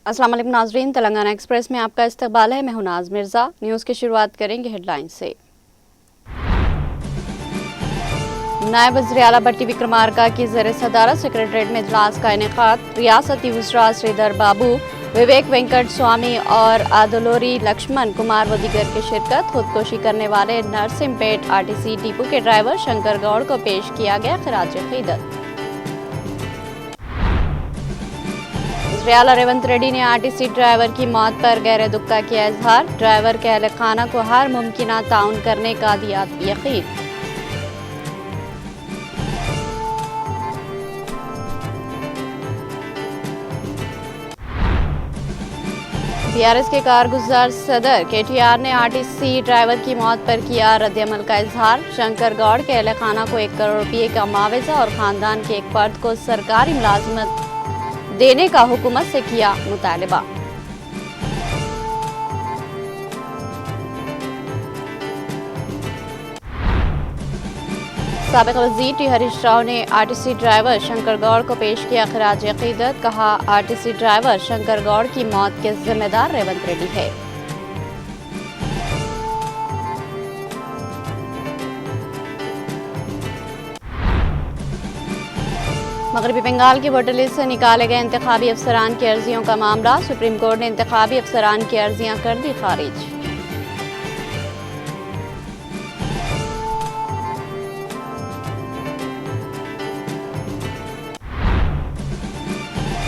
अस्सलाम वालेकुम नाज़रीन, तेलंगाना एक्सप्रेस में आपका इस्तकबाल है। मैं हूं नाज मिर्ज़ा। न्यूज़ की शुरुआत करेंगे हेडलाइन से। नायब वज़ीर आला भट्टी विक्रमार्का की ज़ेर सदारत सेक्रेटरीट में इजलास का इनेकाद। रियासती वज़रा श्रीधर बाबू, विवेक वेंकट स्वामी और आदलोरी लक्ष्मण कुमार व दीगर की शिरकत। खुदकुशी करने वाले नरसिमपेट आरटीसी डिपो के ड्राइवर शंकर गौड़ को पेश किया गया खिराज अक़ीदत। वज़ीर आला रेवंत रेड्डी ने आरटीसी ड्राइवर की मौत पर गहरे दुख का किया इजहार। ड्राइवर के अहल खाना को हर मुमकिन ताउन करने का दिया यकीन। बीआरएस के कारगुजार सदर केटीआर ने आरटीसी ड्राइवर की मौत पर किया रद्दअमल का इजहार। शंकर गौड़ के अहल खाना को 1 करोड़ रुपये का मुआवजा और खानदान के एक फर्द को सरकारी मुलाजमत देने का हुकूमत से किया मुतालबा। साबिक वज़ीर टी हरीश राव ने आरटीसी ड्राइवर शंकर गौड़ को पेश किया खिराज अक़ीदत। कहा, आरटीसी ड्राइवर शंकर गौड़ की मौत के जिम्मेदार रेवंत रेड्डी है। मगरबी बंगाल की वोटर लिस्ट से निकाले गए इंतखाबी अफसरान की अर्जियों का मामला। सुप्रीम कोर्ट ने इंतखाबी अफसरान की अर्जियां कर दी खारिज।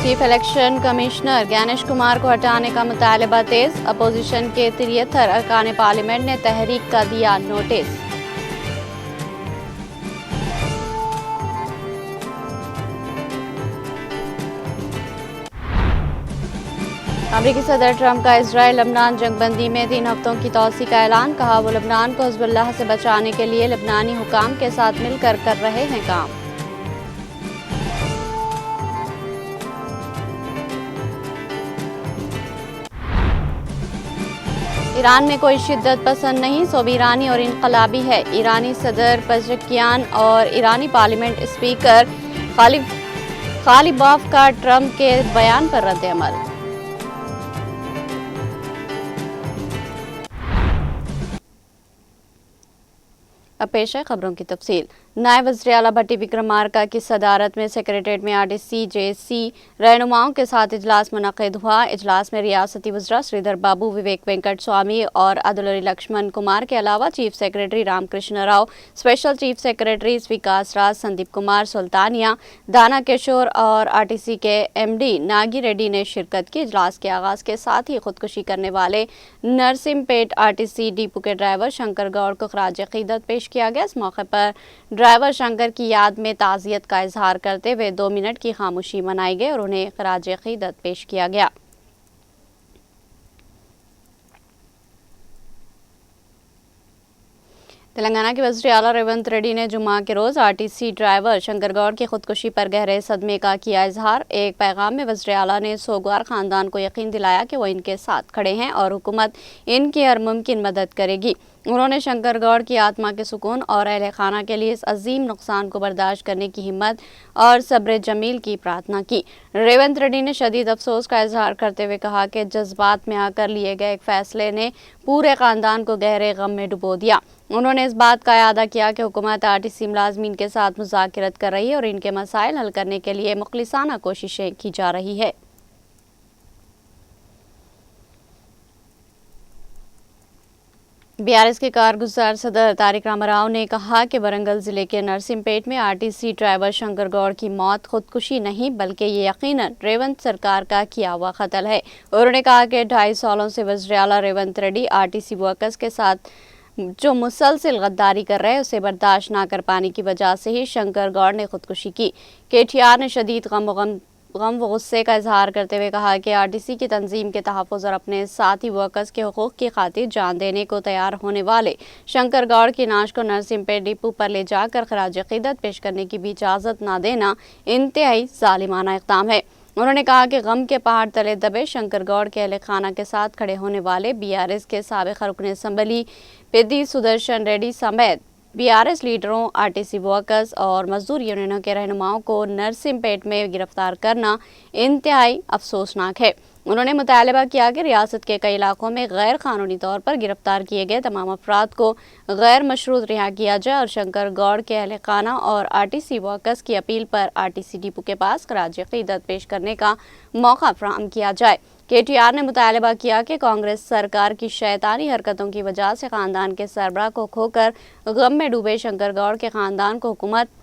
Chief election commissioner Gyanesh Kumar को हटाने का मुतालबा तेज। अपोजिशन के 73 अरकान पार्लियामेंट ने तहरीक का दिया नोटिस। अमरीकी सदर ट्रंप का इजराइल लबनान जंगबंदी में 3 हफ्तों की तौसी का ऐलान। कहा, वो लबनान को हिज़्बुल्लाह से बचाने के लिए लबनानी हुकाम के साथ मिलकर कर रहे हैं काम। ईरान में कोई शिद्दत पसंद नहीं, सब ईरानी और इनकलाबी है। ईरानी सदर पज़ेशकियान और ईरानी पार्लियामेंट स्पीकर ग़ालिबाफ का ट्रंप के बयान पर रद्दअमल। अब पेश है खबरों की तफसील। नायब वज़ीर आला भट्टी विक्रमार्का की सदारत में सेक्रेटरीट में आरटीसी जेसी रहनुमाओं के साथ इजलास मुनक़िद हुआ। इजलास में रियासती वज़रा श्रीधर बाबू, विवेक वेंकट स्वामी और आदलोरी लक्ष्मण कुमार के अलावा chief secretary Ramakrishna Rao, special chief secretary Vikas Raj, Sandeep Kumar Sultania, Dana Kishore और आरटीसी के एमडी नागी रेड्डी ने शिरकत की। इजलास के आगाज के साथ ही खुदकुशी करने वाले नरसिमपेट आरटीसी डिपो के ड्राइवर शंकर गौड़ को खिराज अक़ीदत पेश किया गया। इस मौके पर ड्राइवर शंकर की याद में ताज़ियत का इजहार करते हुए 2 मिनट की खामोशी मनाई गई और उन्हें खिराज अक़ीदत पेश किया गया। तेलंगाना के वज़ीर आला रेवंत रेड्डी ने जुम्मा के रोज़ आरटीसी ड्राइवर शंकर गौड़ की खुदकुशी पर गहरे सदमे का किया इजहार। एक पैगाम में वज़ीर आला ने सोगवार ख़ानदान को यकीन दिलाया कि वो इनके साथ खड़े हैं और हुकूमत इनकी हर मुमकिन मदद करेगी। उन्होंने शंकर गौड़ की आत्मा के सुकून और अहले खाना के लिए इस अजीम नुकसान को बर्दाश्त करने की हिम्मत और सब्र जमील की प्रार्थना की। रेवंत रेड्डी ने शदीद अफसोस का इजहार करते हुए कहा कि जज्बात में आकर लिए गए एक फैसले ने पूरे ख़ानदान को गहरे गम में डुबो दिया। उन्होंने इस बात का इआदा किया कि हुकूमत आरटीसी मुलाजमीन के साथ मुज़ाकरत कर रही है और इनके मसाइल हल करने के लिए मुखलिसाना कोशिशें की जा रही है। बीआरएस के कारगुजार सदर तारिक रामाराव ने कहा कि वरंगल जिले के नरसिमपेट में आरटीसी ड्राइवर शंकर गौड़ की मौत खुदकुशी नहीं बल्कि ये यकीनन रेवंत सरकार का किया हुआ कत्ल है। उन्होंने कहा कि 2.5 सालों से वज़ीर आला रेवंत रेड्डी आरटीसी वर्कर्स के साथ जो मुसलसल गद्दारी कर रहे हैं उसे बर्दाश्त ना कर पाने की वजह से ही शंकर गौड़ ने खुदकुशी की। केटीआर ने शदीद गम व गुस्से का इजहार करते हुए कहा कि आरटीसी की तंजीम के तहफ़्फ़ुज़ और अपने साथी वर्कर्स के हुकूक़ की खातिर जान देने को तैयार होने वाले शंकर गौड़ की नाश को नरसिमपेट डिपो पर ले जाकर खिराज अक़ीदत पेश करने की भी इजाज़त न देना इंतहाई ज़ालिमाना इक़दाम है। उन्होंने कहा कि गम के पहाड़ तले दबे शंकर गौड़ के अहले खाना के साथ खड़े होने वाले बीआरएस के साबिक़ रुकन असम्बली पेद्दी सुदर्शन रेड्डी समेत बीआरएस लीडरों, आरटीसी वर्कर्स और मजदूर यूनियनों के रहनुमाओं को नरसिमपेट में गिरफ्तार करना इंतहाई अफसोसनाक है। انہوں نے مطالبہ کیا کہ ریاست کے کئی علاقوں میں غیر قانونی طور پر گرفتار کیے گئے تمام افراد کو غیر مشروط رہا کیا جائے اور شنکر گوڑ کے اہل خانہ اور RTC ورکرز کی اپیل پر RTC ڈپو کے پاس خراج عقیدت پیش کرنے کا موقع فراہم کیا جائے۔ KTR نے مطالبہ کیا کہ کانگریس سرکار کی شیطانی حرکتوں کی وجہ سے خاندان کے سربراہ کو کھو کر غم میں ڈوبے شنکر گوڑ کے خاندان کو حکومت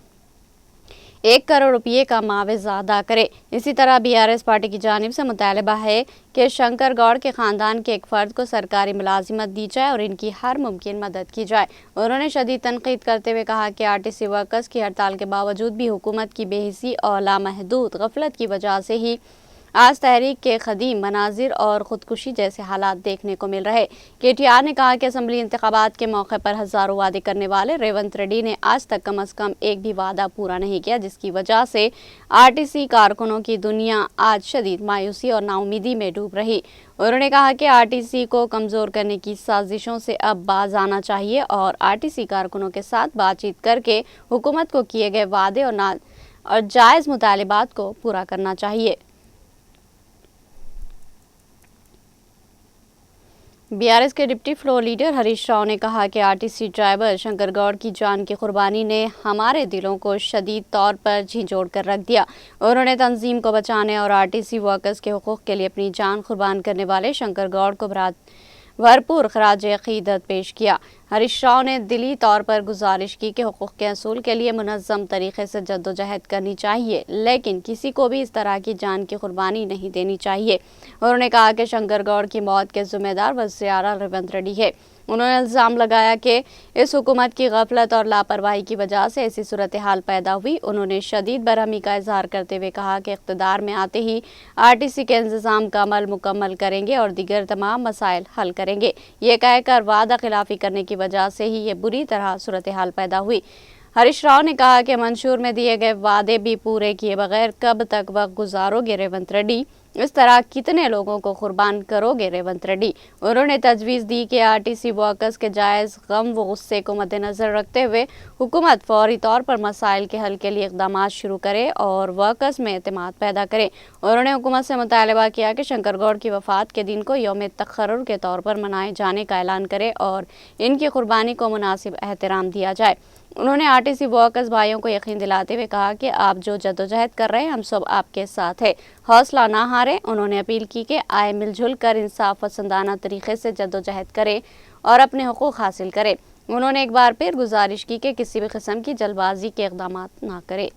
1 کروڑ روپے کا معاوضہ ادا کرے۔ اسی طرح BRS پارٹی کی جانب سے مطالبہ ہے کہ شنکر گوڑ کے خاندان کے ایک فرد کو سرکاری ملازمت دی جائے اور ان کی ہر ممکن مدد کی جائے۔ انہوں نے شدید تنقید کرتے ہوئے کہا کہ RTC ورکرز کی ہڑتال کے باوجود بھی حکومت کی بے حسی اور لامحدود غفلت کی وجہ سے ہی آج تحریک کے قدیم مناظر اور خودکشی جیسے حالات دیکھنے کو مل رہے۔ KTR نے کہا کہ اسمبلی انتخابات کے موقع پر ہزاروں وعدے کرنے والے ریونت ریڈی نے آج تک کم از کم ایک بھی وعدہ پورا نہیں کیا، جس کی وجہ سے RTC کارکنوں کی دنیا آج شدید مایوسی اور ناامیدی میں ڈوب رہی۔ انہوں نے کہا کہ RTC کو کمزور کرنے کی سازشوں سے اب باز آنا چاہیے اور RTC کارکنوں کے ساتھ بات چیت کر کے حکومت کو کیے گئے وعدے اور جائز مطالبات کو پورا کرنا چاہیے۔ BRS کے deputy floor leader Harish Rao نے کہا کہ RTC ڈرائیور شنکر گوڑ کی جان کی قربانی نے ہمارے دلوں کو شدید طور پر جھنجھوڑ کر رکھ دیا۔ انہوں نے تنظیم کو بچانے اور RTC ورکرز کے حقوق کے لیے اپنی جان قربان کرنے والے شنکر گوڑ کو بھرپور خراج عقیدت پیش کیا۔ ہریش راؤ نے دلی طور پر گزارش کی کہ حقوق کے حصول کے لیے منظم طریقے سے جدوجہد کرنی چاہیے، لیکن کسی کو بھی اس طرح کی جان کی قربانی نہیں دینی چاہیے۔ انہوں نے کہا کہ شنکر گوڑ کی موت کے ذمہ دار وزیر اعلیٰ ریونت ریڈی ہے۔ انہوں نے الزام لگایا کہ اس حکومت کی غفلت اور لاپرواہی کی وجہ سے ایسی صورتحال پیدا ہوئی۔ انہوں نے شدید برہمی کا اظہار کرتے ہوئے کہا کہ اقتدار میں آتے ہی RTC کے انتظام کا عمل مکمل کریں گے اور دیگر تمام مسائل حل کریں گے۔ یہ کہہ کر وعدہ خلافی کرنے کی وجہ سے ہی یہ بری طرح صورتحال پیدا ہوئی۔ ہریش راؤ نے کہا کہ منشور میں دیے گئے وعدے بھی پورے کیے بغیر کب تک وقت گزارو گے ریونت ریڈی؟ اس طرح کتنے لوگوں کو قربان کرو گے ریونت ریڈی؟ انہوں نے تجویز دی کہ RTC ورکرز کے جائز غم و غصے کو مد نظر رکھتے ہوئے حکومت فوری طور پر مسائل کے حل کے لیے اقدامات شروع کرے اور ورکرز میں اعتماد پیدا کرے۔ انہوں نے حکومت سے مطالبہ کیا کہ شنکر گوڑ کی وفات کے دن کو یوم تقرر کے طور پر منائے جانے کا اعلان کرے اور ان کی قربانی کو مناسب احترام دیا جائے۔ انہوں نے RTC ورکرز بھائیوں کو یقین دلاتے ہوئے کہا کہ آپ جو جدوجہد کر رہے ہیں ہم سب آپ کے ساتھ ہیں، حوصلہ نہ ہاریں۔ انہوں نے اپیل کی کہ آئے مل جل کر انصاف پسندانہ طریقے سے جدوجہد کریں اور اپنے حقوق حاصل کریں۔ انہوں نے ایک بار پھر گزارش کی کہ کسی بھی قسم کی جلد بازی کے اقدامات نہ کریں۔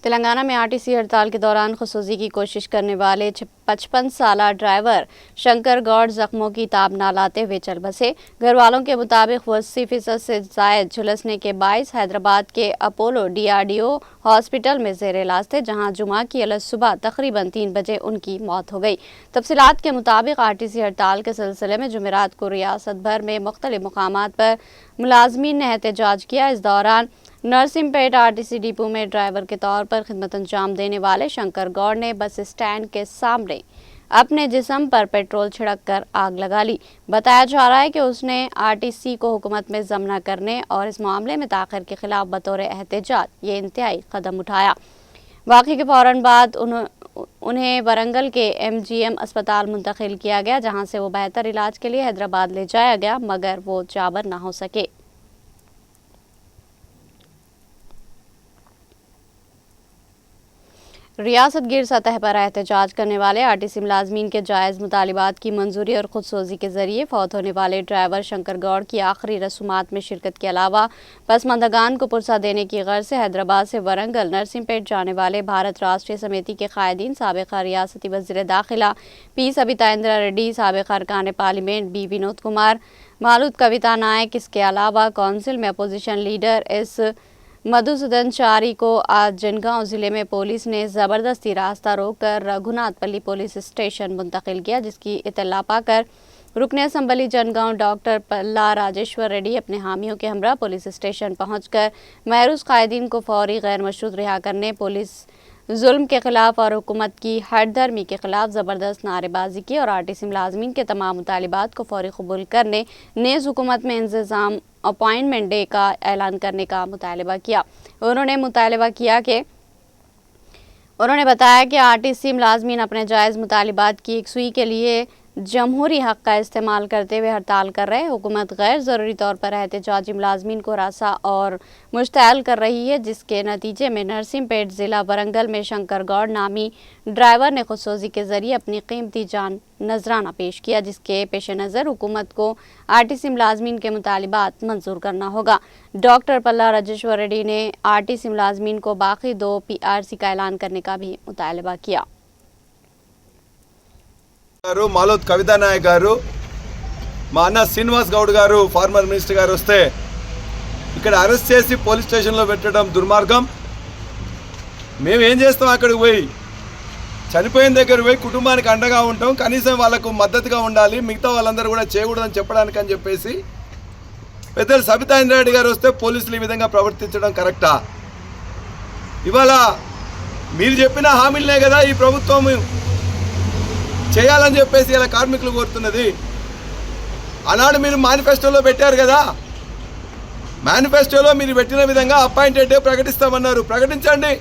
تلنگانہ میں RTC ہڑتال کے دوران خودسوزی کی کوشش کرنے والے 55 سالہ ڈرائیور شنکر گوڑ زخموں کی تاب نہ لاتے ہوئے چل بسے۔ گھر والوں کے مطابق وہ 80% سے زائد جھلسنے کے باعث حیدرآباد کے اپولو DRDO ہاسپٹل میں زیر علاج تھے، جہاں جمعہ کی صبح تقریباً 3 بجے ان کی موت ہو گئی۔ تفصیلات کے مطابق RTC ہڑتال کے سلسلے میں جمعرات کو ریاست بھر میں مختلف مقامات پر ملازمین نے احتجاج کیا۔ اس دوران نرسنگ پیٹ RTC ڈپو میں ڈرائیور کے طور پر خدمت انجام دینے والے شنکر گوڑ نے بس اسٹینڈ کے سامنے اپنے جسم پر پیٹرول چھڑک کر آگ لگا لی۔ بتایا جا رہا ہے کہ اس نے RTC کو حکومت میں ضم نہ کرنے اور اس معاملے میں تاخیر کے خلاف بطور احتجاج یہ انتہائی قدم اٹھایا۔ واقعے کے فوراً بعد انہیں ورنگل کے MGM اسپتال منتقل کیا گیا، جہاں سے وہ بہتر علاج کے لیے حیدرآباد لے جایا گیا، مگر وہ جابر نہ ہو سکے۔ ریاست گیر سطح پر احتجاج کرنے والے RTC ملازمین کے جائز مطالبات کی منظوری اور خودسوزی کے ذریعے فوت ہونے والے ڈرائیور شنکر گوڑ کی آخری رسومات میں شرکت کے علاوہ پسماندگان کو پرسہ دینے کی غرض سے حیدرآباد سے ورنگل نرسنگ پیٹ جانے والے بھارت راشٹریہ سمیتی کے قائدین، سابقہ ریاستی وزیر داخلہ P سبیتا اندرا ریڈی، سابقہ ارکان پارلیمنٹ B ونود کمار، مالود کویتا نائک، اس کے علاوہ کونسل میں اپوزیشن لیڈر S مدھوسودن چاری کو آج جنگاؤں ضلع میں پولیس نے زبردستی راستہ روک کر رگھوناتھ پلی پولیس اسٹیشن منتقل کیا، جس کی اطلاع پا کر رکن اسمبلی جنگاؤں ڈاکٹر پلا راجیشور ریڈی اپنے حامیوں کے ہمراہ پولیس اسٹیشن پہنچ کر محروس قائدین کو فوری غیر مشروط رہا کرنے، پولیس ظلم کے خلاف اور حکومت کی ہٹ دھرمی کے خلاف زبردست نعرے بازی کی اور RTC ملازمین کے تمام مطالبات کو فوری قبول کرنے، نیز حکومت میں انتظام اپائنٹمنٹ ڈے کا اعلان کرنے کا مطالبہ کیا۔ انہوں نے مطالبہ کیا کہ उन्होंने बताया कि आरटीसी मुलाजमीन अपने जायज़ मुतालिबात की यकसुई के लिए जमहूरी हक़ का इस्तेमाल करते हुए हड़ताल कर रहे। हुकूमत गैर ज़रूरी तौर पर एहतजाजी मुलाजमीन को हरासा और मुश्तअल कर रही है, जिसके नतीजे में नरसिंहपेट ज़िला वरंगल में शंकर गौड़ नामी ड्राइवर ने खुदसोजी के ज़रिए अपनी कीमती जान नजराना पेश किया, जिसके पेश नज़र हुकूमत को आरटीसी मुलाजमीन के मुतालिबात मंजूर करना होगा। डॉक्टर पल्ला राजेश्वर रेड्डी ने आरटीसी मुलाजमीन को बाकी 2 PRC का ऐलान करने का भी मुतालबा किया। మాలోత్ కవితా నాయక్ గారు, మా అన్న శ్రీనివాస్ గౌడ్ గారు ఫార్మర్ మినిస్టర్ గారు వస్తే ఇక్కడ అరెస్ట్ చేసి పోలీస్ స్టేషన్లో పెట్టడం దుర్మార్గం. మేము ఏం చేస్తాం, అక్కడికి పోయి చనిపోయిన దగ్గర పోయి కుటుంబానికి అండగా ఉంటాం, కనీసం వాళ్ళకు మద్దతుగా ఉండాలి, మిగతా వాళ్ళందరూ కూడా చేయకూడదని చెప్పడానికి అని చెప్పేసి పెద్దలు సబితా ఇంద్రారెడ్డి గారు వస్తే పోలీసులు ఈ విధంగా ప్రవర్తించడం కరెక్టా? ఇవాళ మీరు చెప్పిన హామీలనే కదా ఈ ప్రభుత్వం చేయాలని చెప్పేసి ఇలా కార్మికులు కోరుతున్నది. ఆనాడు మీరు మేనిఫెస్టోలో పెట్టారు కదా, మేనిఫెస్టోలో మీరు పెట్టిన విధంగా అపాయింటెడ్ డే ప్రకటిస్తామన్నారు, ప్రకటించండి.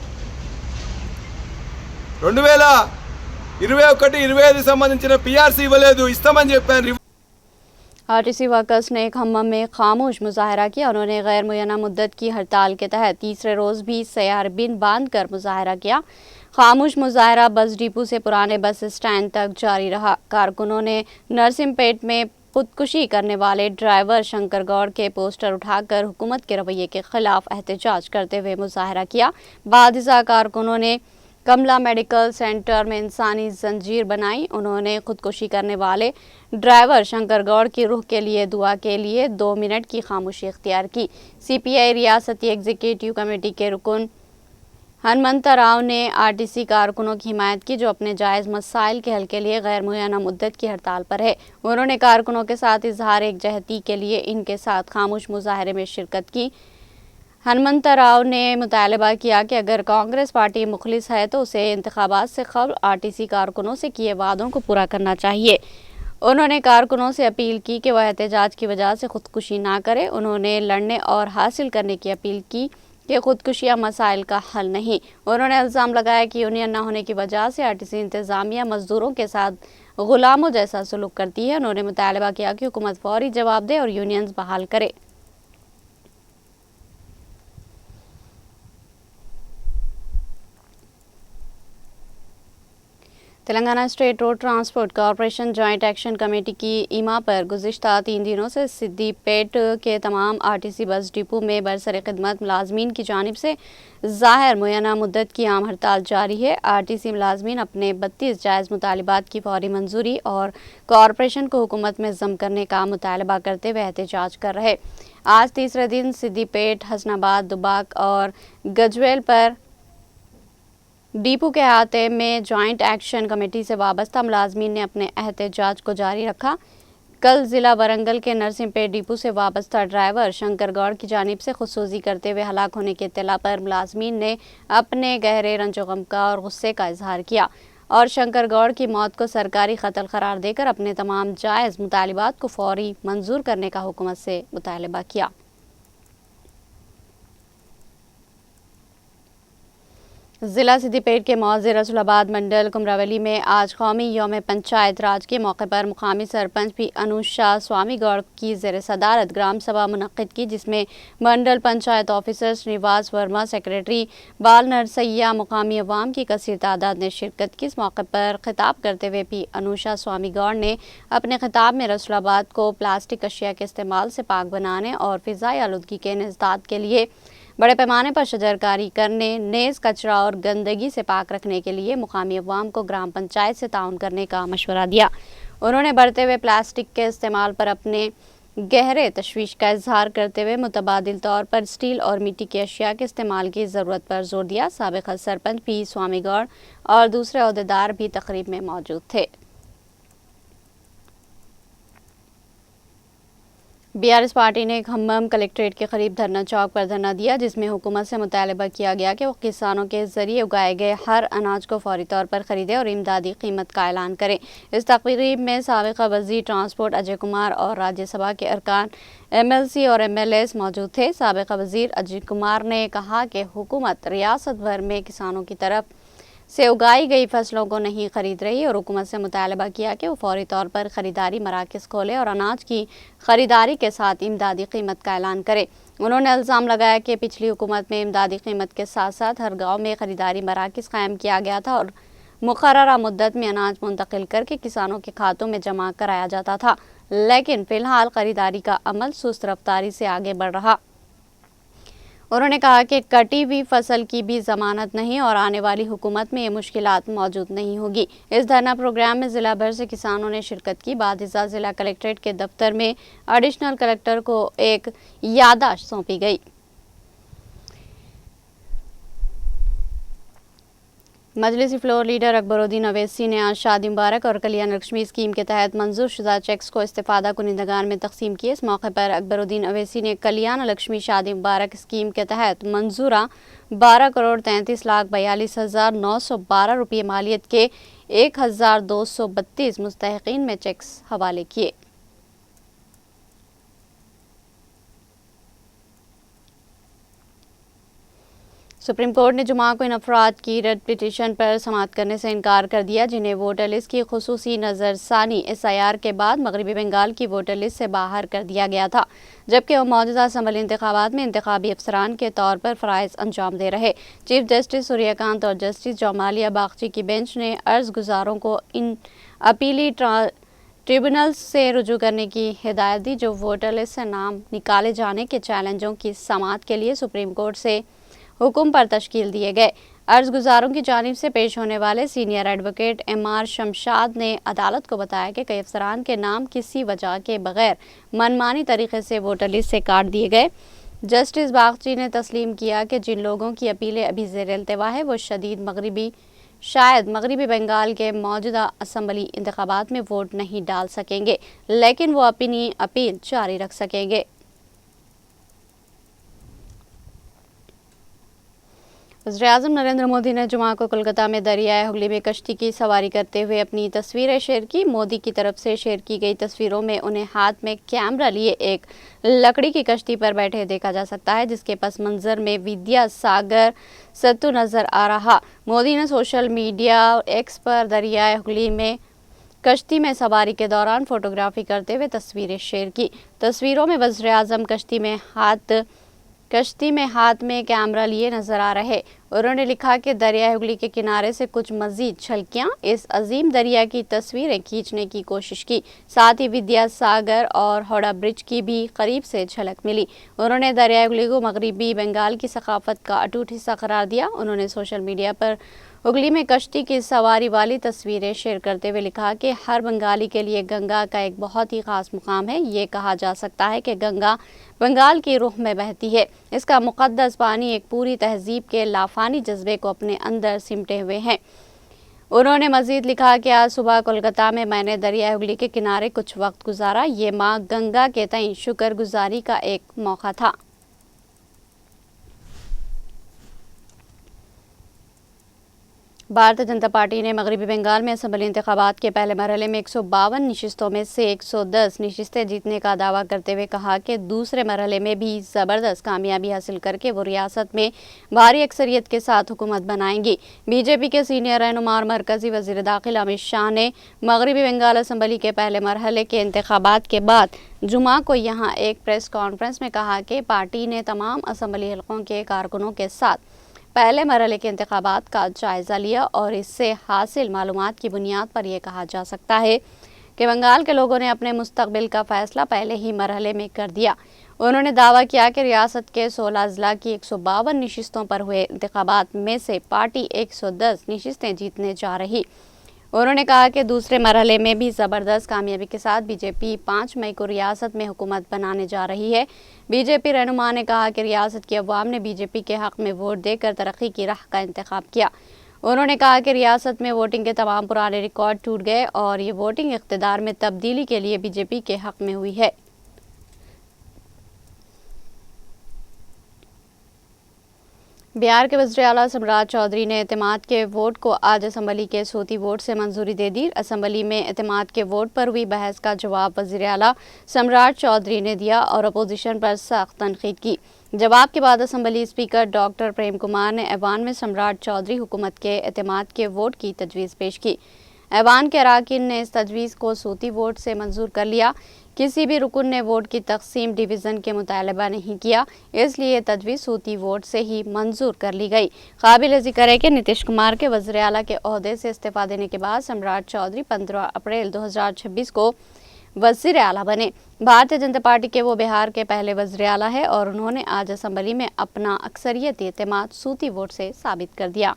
2021-25 సంబంధించిన PRC ఇవ్వలేదు, ఇస్తామని చెప్పారు. आरटीसी वर्कर्स ने खम्मम में खामोश मुजाहरा किया। उन्होंने गैर मुय्यना मुद्दत की हड़ताल के तहत तीसरे रोज़ भी सयारबिन बांध कर मुजाहरा किया। खामोश मुजाहरा बस डिपो से पुराने बस स्टैंड तक जारी रहा। कारकुनों ने नरसिंहपेट में खुदकुशी करने वाले ड्राइवर शंकर गौड़ के पोस्टर उठाकर हुकूमत के रवैये के खिलाफ एहतजाज करते हुए मुजाहरा किया। बादिसा कारकुनों ने कमला मेडिकल सेंटर में इंसानी जंजीर बनाई। उन्होंने खुदकुशी करने वाले ड्राइवर शंकर गौड़ की रूह के लिए दुआ के लिए 2 मिनट की खामोशी इख्तियार की। CPI रियासती एग्जीक्यूटिव कमेटी के रुकन हनुमंता राव ने आरटीसी कारकुनों की हिमायत की, जो अपने जायज़ मसाइल के हल के लिए गैर मुय्यना मुद्दत की हड़ताल पर है। उन्होंने कारकुनों के साथ इजहार एकजहती के लिए इनके साथ खामोश मुजाहरे में शिरकत की। हनुमंता राव ने मुतालबा किया कि अगर कांग्रेस पार्टी मुखलिस है तो उसे इंतखाबात से कबल आरटीसी कारकुनों से किए वादों को पूरा करना चाहिए। उन्होंने कारकुनों से अपील की कि वह एहतजाज की वजह से खुदकुशी ना करे। उन्होंने लड़ने और हासिल करने की अपील की कि खुदकुशियाँ मसाइल का हल नहीं। उन्होंने इल्ज़ाम लगाया कि यूनियन न होने की वजह से आरटीसी इंतज़ामिया मजदूरों के साथ गुलामों जैसा सलूक करती है। उन्होंने मुतालबा किया कि हुकूमत फौरी जवाब दे और यूनियन बहाल करे। Telangana state road transport corporation joint action committee की ईमा पर गुज़िश्ता 3 दिनों से सिद्दीपेट के तमाम आरटीसी बस डिपो में बरसर खिदमत मुलाजमीन की जानिब से ज़ाहिर मुय्यना मुद्दत की आम हड़ताल जारी है। आरटीसी मुलाजमीन अपने 32 जायज़ मुतालिबात की फौरी मंजूरी और कॉरपोरेशन को हुकूमत में ज़म करने का मुतालबा करते हुए एहतजाज कर रहे। आज तीसरे दिन सिद्दीपेट, हसनाबाद, दुबाक और गजवेल पर डिपो के अहाते में जॉइंट एक्शन कमेटी से वाबस्ता मुलाजमीन ने अपने एहतजाज को जारी रखा। कल ज़िला वरंगल के नरसिंहपेट डिपो से वाबस्ता ड्राइवर शंकर गौड़ की जानिब से खुदसोजी करते हुए हलाक होने की इत्तला पर मुलाजमीन ने अपने गहरे रंजो गम का और गुस्से का इजहार किया और शंकर गौड़ की मौत को सरकारी कत्ल करार देकर अपने तमाम जायज़ मुतालिबात को फौरी मंजूर करने का हुकूमत से मुतालबा किया। ज़िला सिद्दीपेट के मौज़े रसूलाबाद मंडल कुमरावली में आज कौमी यौम पंचायत राज के मौके पर मुकामी सरपंच पी अनुषा स्वामी गौड़ की ज़ेर सदारत ग्राम सभा मुनक्किद की, जिसमें मंडल पंचायत ऑफिसर श्रीनिवास वर्मा, सेक्रेटरी बाल नरसैया, मुकामी अवाम की कसीर तादाद ने शिरकत की। इस मौके पर खिताब करते हुए पी अनुषा स्वामी गौड़ ने अपने खिताब में रसूलाबाद को प्लास्टिक अशिया के इस्तेमाल से पाक बनाने और फ़िज़ाई आलूदगी के निज़दाद के लिए बड़े पैमाने पर शजरकारी करने, नेज़ कचरा और गंदगी से पाक रखने के लिए मुकामी अवाम को ग्राम पंचायत से ताउन करने का मशवरा दिया। उन्होंने बढ़ते हुए प्लास्टिक के इस्तेमाल पर अपने गहरे तशवीश का इजहार करते हुए मुतबादिल तौर पर स्टील और मिट्टी की अशिया के इस्तेमाल की ज़रूरत पर जोर दिया। साबिक़ सरपंच पी स्वामी गौड़ और दूसरे अहदेदार भी तकरीब में मौजूद थे। BRS पार्टी ने खम्मम कलेक्ट्रेट के करीब धरना चौक पर धरना दिया, जिसमें हुकूमत से मुतालबा किया गया कि वो किसानों के जरिए उगाए गए हर अनाज को फौरी तौर पर खरीदे और इमदादी कीमत का ऐलान करें। इस तकरीब में साबिक़ा वज़ीर ट्रांसपोर्ट अजय कुमार और राज्यसभा के अरकान MLC और MLAs मौजूद थे। साबिक़ा वज़ीर अजय कुमार ने कहा कि हुकूमत रियासत भर में किसानों की तरफ से उगाई गई फसलों को नहीं खरीद रही और हुकूमत से मुतालबा किया कि वो फौरी तौर पर खरीदारी मराकज़ खोले और अनाज की खरीदारी के साथ इमदादी कीमत का ऐलान करे। उन्होंने इल्ज़ाम लगाया कि पिछली हुकूमत में इमदादी कीमत के साथ साथ हर गाँव में खरीदारी मराकज़ कायम किया गया था और मुकर्ररा मुद्दत में अनाज मुंतकिल करके किसानों के खातों में जमा कराया जाता था, लेकिन फ़िलहाल खरीदारी का अमल सुस्त रफ्तारी से आगे बढ़ रहा। उन्होंने कहा कि कटी हुई फसल की भी जमानत नहीं और आने वाली हुकूमत में ये मुश्किलात मौजूद नहीं होगी। इस धरना प्रोग्राम में ज़िला भर से किसानों ने शिरकत की। बादिज़ा ज़िला कलेक्ट्रेट के दफ्तर में एडिशनल कलेक्टर को एक याददाश्त सौंपी गई। मजलिसी फ्लोर लीडर अकबरुद्दीन अवैसी ने आज शादी मुबारक और कल्याण लक्ष्मी स्कीम के तहत मंजूर शुदा चेक्स को इस्तिफादा कुनिंदगान में तकसीम किए। इस मौके पर अकबरुद्दीन अवैसी ने कल्याण लक्ष्मी शादी मुबारक स्कीम के तहत मंजूरा 12,33,42,912 रुपये मालियत के 1,232 मुस्तहिकीन में चेक्स हवाले किए। सुप्रीम कोर्ट ने जुमा को इन अफराद की रेड पिटीशन पर समाअत करने से इनकार कर दिया जिन्हें वोटर लिस्ट की खुसूसी नज़रसानी SIR के बाद मगरबी बंगाल की वोटर लिस्ट से बाहर कर दिया गया था, जबकि वो मौजूदा असम्बली इंतखाबात में इंतखाबी अफसरान के तौर पर फ़राइज़ अंजाम दे रहे। चीफ जस्टिस सूर्यकांत और जस्टिस जमालिया बागची की बेंच ने अर्ज़ गुजारों को इन अपीली ट्रिब्यूनल से रुजू करने की हिदायत दी जो वोटर लिस्ट से नाम निकाले जाने के चैलेंजों की समाअत के लिए सुप्रीम कोर्ट से हुक्म पर तश्कील दिए गए। अर्ज गुजारों की जानिब से पेश होने वाले सीनियर एडवोकेट MR शमशाद ने अदालत को बताया कि कई अफसरान के नाम किसी वजह के बगैर मनमानी तरीके से वोटर लिस्ट से काट दिए गए। जस्टिस बागची ने तस्लीम किया कि जिन लोगों की अपीलें अभी ज़ेर इल्तिवा है वो शायद मगरबी बंगाल के मौजूदा असम्बली इंतखाबात में वोट नहीं डाल सकेंगे, लेकिन वो अपनी अपील जारी रख सकेंगे। वज़ीर-ए-आज़म नरेंद्र मोदी ने जुमा को कोलकाता में दरियाए हुगली में कश्ती की सवारी करते हुए अपनी तस्वीरें शेयर की। मोदी की तरफ से शेयर की गई तस्वीरों में उन्हें हाथ में कैमरा लिए एक लकड़ी की कश्ती पर बैठे देखा जा सकता है, जिसके पस मंजर में विद्या सागर सेतु नजर आ रहा। मोदी ने सोशल मीडिया X पर दरियाए हुगली में कश्ती में सवारी के दौरान फोटोग्राफी करते हुए तस्वीरें शेयर की। तस्वीरों में वज़ीर-ए-आज़म कश्ती में हाथ में कैमरा लिए नजर आ रहे। उन्होंने लिखा कि दरिया हुगली के किनारे से कुछ मजीद झलकियां इस अजीम दरिया की तस्वीरें खींचने की कोशिश की। साथ ही विद्या सागर और हावड़ा ब्रिज की भी करीब से झलक मिली। उन्होंने दरिया हुगली को मगरबी बंगाल की सकाफत का अटूट हिस्सा करार दिया। उन्होंने सोशल मीडिया पर हुगली में कश्ती की सवारी वाली तस्वीरें शेयर करते हुए लिखा कि हर बंगाली के लिए गंगा का एक बहुत ही खास मुकाम है। ये कहा जा सकता है कि गंगा बंगाल की रूह में बहती है। इसका मुक़द्दस पानी एक पूरी तहजीब के लाफानी जज्बे को अपने अंदर सिमटे हुए हैं। उन्होंने मजीद लिखा कि आज सुबह कोलकाता में मैंने दरिया हुगली के किनारे कुछ वक्त गुजारा। ये माँ गंगा के तईं शुक्रगुजारी का एक मौका था। भारतीय जनता पार्टी ने मगरबी बंगाल में असम्बली इंतखाबात के पहले मरहले में 152 नशिस्तों में से 110 नशिस्तें जीतने का दावा करते हुए कहा कि दूसरे मरहले में भी ज़बरदस्त कामयाबी हासिल करके वो रियासत में भारी अक्सरियत के साथ हुकूमत बनाएंगी। बीजेपी के सीनियर रहनुमा और मरकजी वज़ीर दाखिला अमित शाह ने मगरबी बंगाल असम्बली के पहले मरहले के इंतखाबात के बाद जुमा को यहाँ एक प्रेस कॉन्फ्रेंस में कहा कि पार्टी ने तमाम असम्बली हलकों के कारकुनों के साथ पहले मरहले के इंतखाबात का जायज़ा लिया और इससे हासिल मालूमात की बुनियाद पर यह कहा जा सकता है कि बंगाल के लोगों ने अपने मुस्तकबिल का फैसला पहले ही मरहले में कर दिया। उन्होंने दावा किया कि रियासत के 16 अजला की 152 नशिस्तों पर हुए इंतखाबात में से पार्टी 110 नशिस्तें जीतने जा रही। उन्होंने कहा कि दूसरे मरहले में भी ज़बरदस्त कामयाबी के साथ बीजेपी 5 मई को रियासत में हुकूमत बनाने जा रही है। बीजेपी रहनुमा ने कहा कि रियासत के अवाम ने बीजेपी के हक़ में वोट देकर तरक्की की राह का इंतखाब किया। उन्होंने कहा कि रियासत में वोटिंग के तमाम पुराने रिकॉर्ड टूट गए और ये वोटिंग इक़्तिदार में तब्दीली के लिए बीजेपी के हक़ में हुई है। बिहार के वज़ीर आला सम्राट चौधरी ने एतमाद के वोट को आज असम्बली के सूती वोट से मंजूरी दे दी। असम्बली में एतमाद के वोट पर हुई बहस का जवाब वज़ीर आला सम्राट चौधरी ने दिया और अपोजिशन पर सख्त तनकीद की। जवाब के बाद assembly speaker doctor Prem Kumar ने ऐवान में सम्राट चौधरी हुकूमत के एतमाद के वोट की तजवीज़ पेश की। ऐवान के अराकीन ने इस तजवीज़ को सूती वोट से मंजूर कर लिया। किसी भी रुकन ने वोट की तकसीम डिवीज़न के मुतालबा नहीं किया, इसलिए तजवीज़ सूती वोट से ही मंजूर कर ली गई। काबिल ज़िक्र है कि नीतीश कुमार के वज़ीर आला के ओहदे से इस्तीफ़ा देने के बाद सम्राट चौधरी 15 अप्रैल 2026 को वज़ीर आला बने। भारतीय जनता पार्टी के वो बिहार के पहले वज़ीर आला है और उन्होंने आज असम्बली में अपना अक्सरियती एतमाद सूती वोट से साबित कर दिया।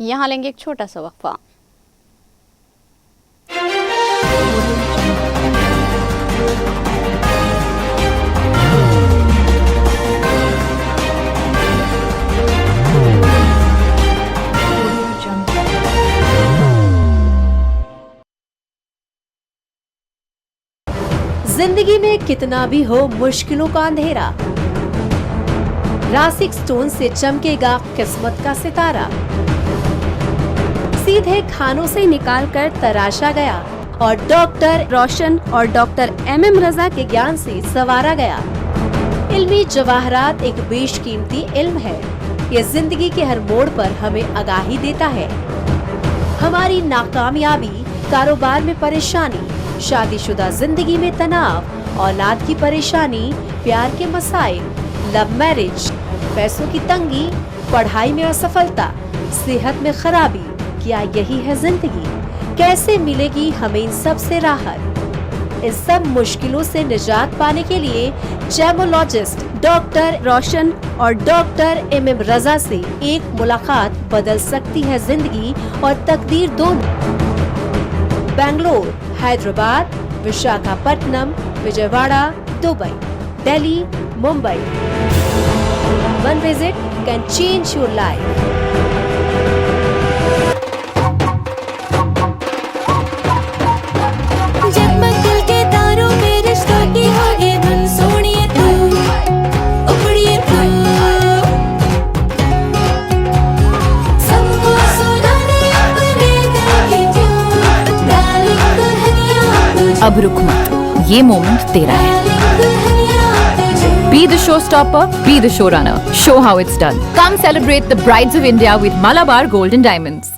यहाँ लेंगे एक छोटा सा वक्फा। जिंदगी में कितना भी हो मुश्किलों का अंधेरा, रासिक स्टोन से चमकेगा किस्मत का सितारा। सीधे खानों से निकालकर तराशा गया और डॉक्टर रोशन और डॉक्टर MM रजा के ज्ञान से संवारा गया। इल्मी जवाहरात एक बेशकीमती इल्म है। ये जिंदगी के हर मोड़ पर हमें आगाही देता है। हमारी नाकामयाबी, कारोबार में परेशानी, शादीशुदा जिंदगी में तनाव, औलाद की परेशानी, प्यार के मसाइल, लव मैरिज, पैसों की तंगी, पढ़ाई में असफलता, सेहत में खराबी, क्या यही है जिंदगी? कैसे मिलेगी हमें इन सब से राहत? इस सब मुश्किलों से निजात पाने के लिए जेमोलॉजिस्ट डॉक्टर रोशन और डॉक्टर MM रजा से एक मुलाकात बदल सकती है जिंदगी और तकदीर दोनों। Bangalore, Hyderabad, Visakhapatnam, Vijayawada, Dubai, Delhi, Mumbai. One visit can change your life. जगमग दिल के तारों में रिश्तों की होगी धुन, सोनिए तू, उखड़िए तू, सबको सुनाने अपने दिल की ट्यून, डार्लिंग दुल्हनिया तुझे, अब रुक मत, ये मोमेंट तेरा है। डार्लिंग दुल्हनिया तुझे। Be the showstopper, be the showrunner. Show how it's done. Come celebrate the Brides of India with Malabar Gold and Diamonds.